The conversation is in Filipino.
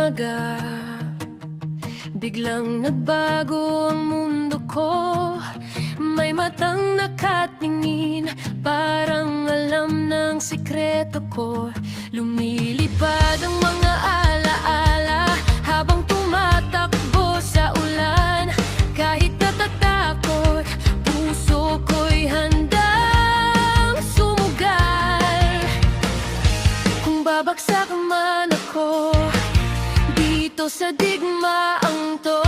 umaga, biglang nagbago ang mundo ko. May matang nakatingin, parang alam ng sikreto ko. Lumilipad ang mga alaala habang tumatakbo sa ulan. Kahit natatakot, puso ko'y handang sumugal. Kung babagsak man ako dito sa digmaang to,